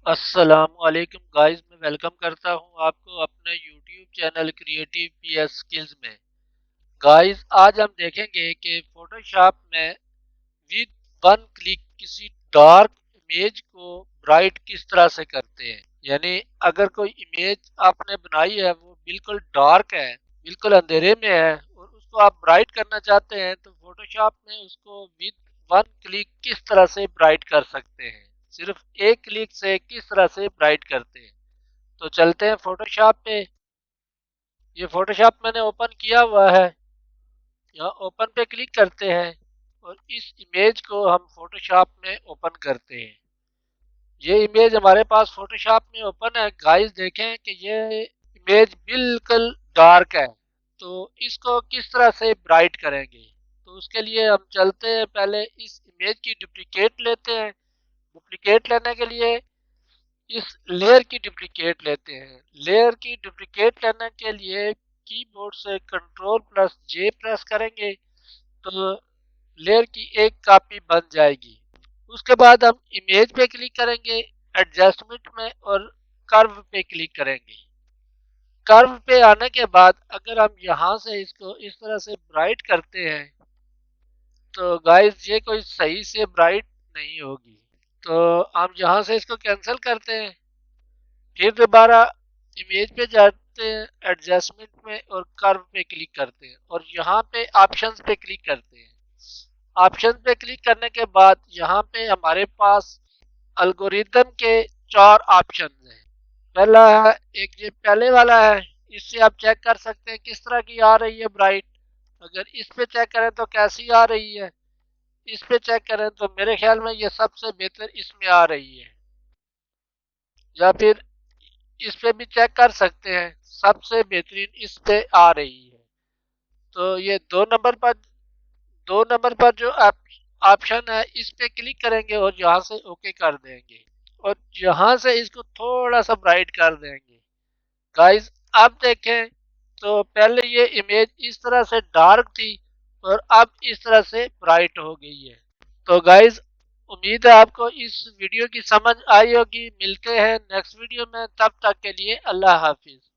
السلام علیکم گائز، میں ویلکم کرتا ہوں آپ کو اپنے YouTube channel creative P S skills میں۔ گائز آج ہم دیکھیں گے کہ فوٹو شاپ میں ود ون کلک کسی ڈارک امیج کو برائٹ کس طرح سے کرتے ہیں۔ یعنی اگر کوئی امیج آپ نے بنائی ہے وہ بالکل ڈارک ہے، بالکل اندھیرے میں ہے، اور اس کو آپ برائٹ کرنا چاہتے ہیں تو فوٹو شاپ میں اس کو ود ون کلک کس طرح سے برائٹ کر سکتے ہیں، صرف ایک کلک سے کس طرح سے برائٹ کرتے ہیں۔ تو چلتے ہیں فوٹو شاپ پہ۔ یہ فوٹو شاپ میں نے اوپن کیا ہوا ہے، یہاں اوپن پہ کلک کرتے ہیں اور اس امیج کو ہم فوٹو شاپ میں اوپن کرتے ہیں۔ یہ امیج ہمارے پاس فوٹو شاپ میں اوپن ہے۔ گائز دیکھیں کہ یہ امیج بالکل ڈارک ہے، تو اس کو کس طرح سے برائٹ کریں گے؟ تو اس کے لیے ہم چلتے ہیں، پہلے اس امیج کی ڈپلیکیٹ لیتے ہیں۔ ڈپلیکیٹ لینے کے لیے اس لیئر کی ڈپلیکیٹ لیتے ہیں۔ لیئر کی ڈپلیکیٹ لینے کے لیے کی بورڈ سے کنٹرول پلس جے پریس کریں گے تو لیئر کی ایک کاپی بن جائے گی۔ اس کے بعد ہم امیج پہ کلک کریں گے، ایڈجسٹمنٹ میں، اور کرو پہ کلک کریں گے۔ کرو پہ آنے کے بعد اگر ہم یہاں سے اس کو اس طرح سے برائٹ کرتے ہیں تو گائز یہ کوئی صحیح سے برائٹ نہیں ہوگی، تو ہم یہاں سے اس کو کینسل کرتے ہیں۔ پھر دوبارہ امیج پہ جاتے ہیں، ایڈجسٹمنٹ میں، اور کرو پہ کلک کرتے ہیں، اور یہاں پہ آپشنز پہ کلک کرتے ہیں۔ آپشن پہ کلک کرنے کے بعد یہاں پہ ہمارے پاس الگوریدم کے 4 آپشنز ہیں۔ پہلا ہے ایک، یہ پہلے والا ہے، اس سے آپ چیک کر سکتے ہیں کس طرح کی آ رہی ہے برائٹ۔ اگر اس پہ چیک کریں تو کیسی آ رہی ہے، اس پہ چیک کریں تو میرے خیال میں یہ سب سے بہتر اس میں آ رہی ہے، یا پھر اس پہ بھی چیک کر سکتے ہیں، سب سے بہترین اس پہ آ رہی ہے۔ تو یہ دو نمبر پر جو آپشن ہے اس پہ کلک کریں گے اور یہاں سے اوکے کر دیں گے، اور یہاں سے اس کو تھوڑا سا برائٹ کر دیں گے۔ گائز اب دیکھیں تو پہلے یہ امیج اس طرح سے ڈارک تھی اور اب اس طرح سے برائٹ ہو گئی ہے۔ تو گائز امید ہے آپ کو اس ویڈیو کی سمجھ آئی ہوگی۔ ملتے ہیں نیکسٹ ویڈیو میں، تب تک کے لیے اللہ حافظ۔